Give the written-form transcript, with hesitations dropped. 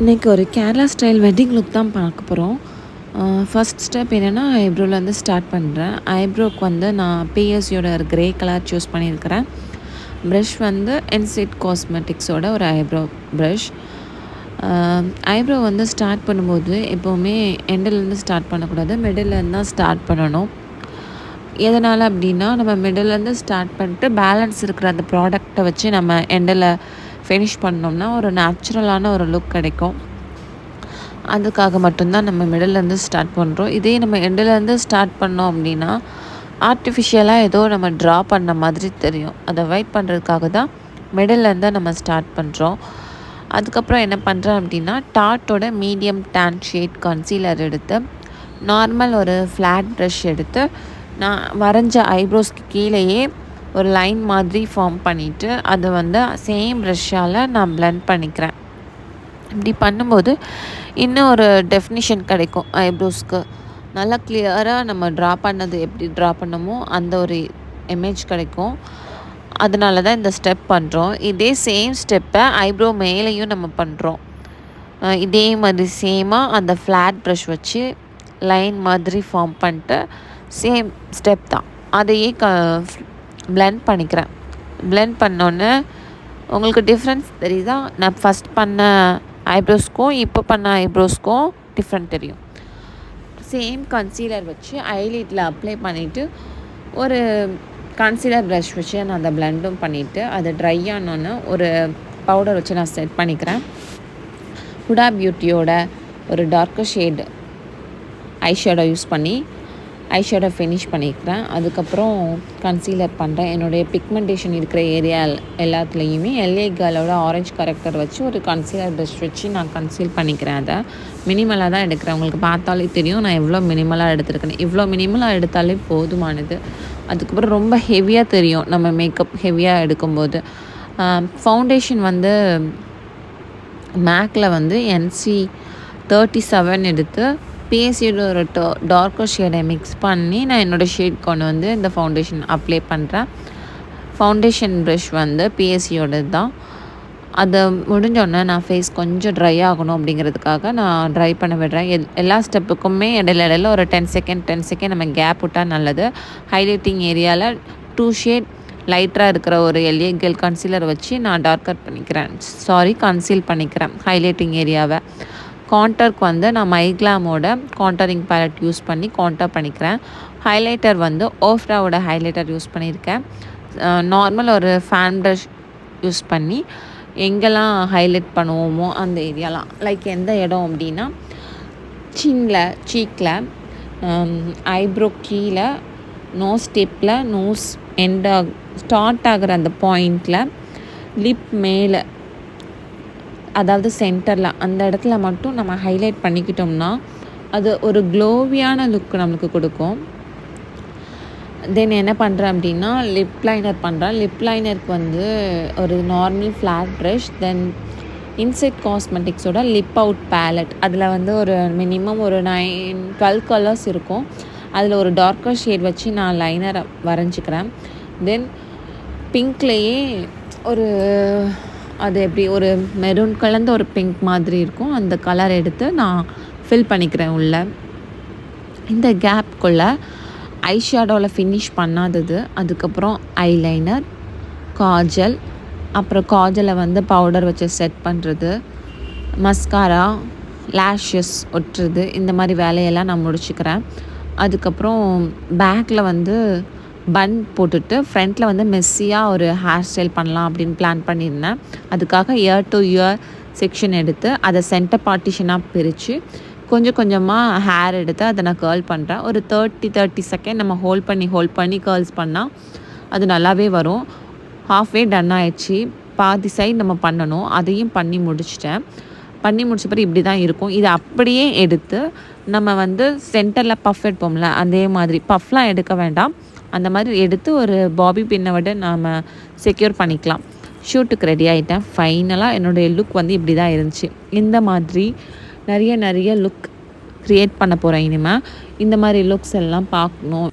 இன்றைக்கி ஒரு Kerala style wedding look தான் பார்க்க போகிறோம். ஃபர்ஸ்ட் ஸ்டெப் என்னென்னா ஐப்ரோலேருந்து ஸ்டார்ட் பண்ணுறேன். ஐப்ரோவுக்கு வந்து நான் பிஎஸ்சியோட ஒரு கிரே கலர் சூஸ் பண்ணியிருக்கிறேன். ப்ரஷ் வந்து என்சிட் காஸ்மெட்டிக்ஸோட ஒரு ஐப்ரோ ப்ரஷ். ஐப்ரோ வந்து ஸ்டார்ட் பண்ணும்போது எப்போவுமே எண்டிலேருந்து ஸ்டார்ட் பண்ணக்கூடாது, மிடில்லேருந்து தான் ஸ்டார்ட் பண்ணணும். எதனால் அப்படின்னா, நம்ம மிடில்லேருந்து ஸ்டார்ட் பண்ணிட்டு பேலன்ஸ் இருக்கிற அந்த ப்ராடக்ட்டை வச்சு நம்ம எண்டில் ஃபினிஷ் பண்ணோம்னா ஒரு நேச்சுரலான ஒரு லுக் கிடைக்கும். அதுக்காக மட்டும்தான் நம்ம மிடில்லேருந்து ஸ்டார்ட் பண்ணுறோம். இதே நம்ம எண்டிலேருந்து ஸ்டார்ட் பண்ணோம் அப்படின்னா ஆர்டிஃபிஷியலாக ஏதோ நம்ம ட்ரா பண்ண மாதிரி தெரியும். அதை அவாய்ட் பண்ணுறதுக்காக தான் மிடில்லேருந்து நம்ம ஸ்டார்ட் பண்ணுறோம். அதுக்கப்புறம் என்ன பண்ணுறேன் அப்படின்னா, டாட்டோட மீடியம் டேன் ஷேட் கன்சீலர் எடுத்து நார்மல் ஒரு ஃப்ளாட் ப்ரஷ் எடுத்து நான் வரைஞ்ச ஐப்ரோஸ்க்கு கீழேயே ஒரு லைன் மாதிரி ஃபார்ம் பண்ணிவிட்டு அதை வந்து சேம் ப்ரஷ்ஷால் நான் பிளெண்ட் பண்ணிக்கிறேன். இப்படி பண்ணும்போது இன்னும் ஒரு டெஃபினிஷன் கிடைக்கும் ஐப்ரோஸ்க்கு. நல்லா கிளியராக நம்ம ட்ரா பண்ணது எப்படி ட்ரா பண்ணமோ அந்த ஒரு இமேஜ் கிடைக்கும். அதனால தான் இந்த ஸ்டெப் பண்ணுறோம். இதே சேம் ஸ்டெப்பை ஐப்ரோ மேலேயும் நம்ம பண்ணுறோம். இதே மாதிரி சேமாக அந்த ஃப்ளாட் ப்ரஷ் வச்சு லைன் மாதிரி ஃபார்ம் பண்ணிட்டு சேம் ஸ்டெப் தான் அதையே பிளெண்ட் பண்ணிக்கிறேன். பிளெண்ட் பண்ணோன்னே உங்களுக்கு டிஃப்ரென்ஸ் தெரியுதா? நான் ஃபஸ்ட் பண்ண ஐப்ரோஸ்க்கும் இப்போ பண்ண ஐப்ரோஸ்க்கும் டிஃப்ரெண்ட் தெரியும். சேம் கன்சீலர் வச்சு ஐலிட்டில் அப்ளை பண்ணிவிட்டு ஒரு கன்சீலர் ப்ரஷ் வச்சு நான் அதை பிளெண்டும் பண்ணிவிட்டு அது ட்ரை ஆனோன்னு ஒரு பவுடர் வச்சு நான் செட் பண்ணிக்கிறேன். ஹுடா பியூட்டியோட ஒரு டார்க்கர் ஷேட் ஐஷேடோ யூஸ் பண்ணி ஐஷேடோ ஃபினிஷ் பண்ணிக்கிறேன். அதுக்கப்புறம் கன்சீலர் பண்ணுறேன். என்னுடைய பிக்மெண்டேஷன் இருக்கிற ஏரியா எல்லாத்துலேயுமே எல்ஏ கேர்ளோட ஆரஞ்சு கரெக்டர் வச்சு ஒரு கன்சீலர் ப்ரஷ் வச்சு நான் கன்சீல் பண்ணிக்கிறேன். அதை மினிமலாக தான் எடுக்கிறேன். உங்களுக்கு பார்த்தாலே தெரியும் நான் எவ்வளோ மினிமலாக எடுத்துருக்கேன். இவ்வளோ மினிமலாக எடுத்தாலே போதுமானது. அதுக்கப்புறம் ரொம்ப ஹெவியாக தெரியும் நம்ம மேக்கப் ஹெவியாக எடுக்கும்போது. ஃபவுண்டேஷன் வந்து மேக்கில் வந்து NC37 எடுத்து பிஎஸ்சியோட ஒரு டார்க்கர் ஷேடை மிக்ஸ் பண்ணி நான் என்னோடய ஷேட் கொண்டு வந்து இந்த ஃபவுண்டேஷன் அப்ளை பண்ணுறேன். ஃபவுண்டேஷன் ப்ரஷ் வந்து பிஎஸ்சியோடது தான். அதை முடிஞ்சோடனே நான் ஃபேஸ் கொஞ்சம் ட்ரை ஆகணும் அப்படிங்கிறதுக்காக நான் ட்ரை பண்ண விடுறேன். எல்லா ஸ்டெப்புக்குமே இடையில ஒரு 10 செகண்ட் நம்ம கேப் விட்டால் நல்லது. ஹைலைட்டிங் ஏரியாவில் 2 ஷேட் லைட்டராக இருக்கிற ஒரு எல்ஏ கேர்ள் கன்சீலர் வச்சு நான் கன்சீல் பண்ணிக்கிறேன் ஹைலைட்டிங் ஏரியாவை. கான்டருக்கு வந்து நான் மைக்ளாமோட கான்டரிங் பேலட் யூஸ் பண்ணி கான்டர் பண்ணிக்கிறேன். ஹைலைட்டர் வந்து ஓஃப்ராவோட ஹைலைட்டர் யூஸ் பண்ணியிருக்கேன். நார்மல் ஒரு ஃபேன் ப்ரஷ் யூஸ் பண்ணி எங்கெல்லாம் ஹைலைட் பண்ணுவோமோ அந்த ஏரியாலாம், லைக் எந்த இடம் அப்படின்னா சீக்கில், ஐப்ரோ கீழே, நோஸ் டிப்பில், நோஸ் ஸ்டார்ட் ஆகிற அந்த பாயிண்டில், லிப் மேலே, அதாவது சென்டரில் அந்த இடத்துல மட்டும் நம்ம ஹைலைட் பண்ணிக்கிட்டோம்னா அது ஒரு க்ளோவியான லுக் நம்மளுக்கு கொடுக்கும். தென் என்ன பண்ணுறேன் அப்படின்னா லிப் லைனர் பண்ணுறேன். லிப் லைனருக்கு வந்து ஒரு நார்மல் ஃப்ளாட் ப்ரஷ், தென் இன்சைட் காஸ்மெட்டிக்ஸோட லிப் அவுட் பேலட். அதில் வந்து ஒரு மினிமம் ஒரு 12 கலர்ஸ் இருக்கும். அதில் ஒரு டார்க்கர் ஷேட் வச்சு நான் லைனரை வரைஞ்சிக்கிறேன். தென் பிங்க்லேயே ஒரு அது எப்படி ஒரு மெரூன் கலந்த ஒரு பிங்க் மாதிரி இருக்கும். அந்த கலர் எடுத்து நான் ஃபில் பண்ணிக்கிறேன் உள்ள. இந்த கேப்குள்ளே ஐஷேடோவில் ஃபினிஷ் பண்ணாதது, அதுக்கப்புறம் ஐலைனர், காஜல், அப்புறம் காஜலை வந்து பவுடர் வச்சு செட் பண்ணுறது, மஸ்காரா, லேஷஸ் ஒட்டுறது, இந்த மாதிரி வேலையெல்லாம் நான் முடிச்சுக்கிறேன். அதுக்கப்புறம் பேக்கில் வந்து பன் போட்டுட்டு ஃப்ரண்ட்டில் வந்து மெஸ்ஸியாக ஒரு ஹேர் ஸ்டைல் பண்ணலாம் அப்படின்னு பிளான் பண்ணியிருந்தேன். அதுக்காக இயர் டு இயர் செக்ஷன் எடுத்து அதை சென்டர் பார்ட்டிஷனாக பிரித்து கொஞ்சம் கொஞ்சமாக ஹேர் எடுத்து அதை நான் கேர்ள் பண்ணுறேன். ஒரு 30 செகண்ட் நம்ம ஹோல்ட் பண்ணி கேர்ள்ஸ் பண்ணால் அது நல்லாவே வரும். ஹாஃப்வே டன் ஆயிடுச்சு. பாதி சைடு நம்ம பண்ணணும். அதையும் பண்ணி முடிச்சிட்டேன். பண்ணி முடிச்ச பிறகு இப்படி தான் இருக்கும். இதை அப்படியே எடுத்து நம்ம வந்து சென்டரில் பஃப் எடுப்போம்ல, அதே மாதிரி பஃப்லாம் எடுக்க வேண்டாம். அந்த மாதிரி எடுத்து ஒரு பாபி பின்னை விட நாம் செக்யூர் பண்ணிக்கலாம். ஷூட்டுக்கு ரெடி ஆகிட்டேன். ஃபைனலாக என்னுடைய லுக் வந்து இப்படி தான் இருந்துச்சு. இந்த மாதிரி நிறைய லுக் க்ரியேட் பண்ண போகிறேன் இனிமேல். இந்த மாதிரி லுக்ஸ் எல்லாம் பார்க்கணும்.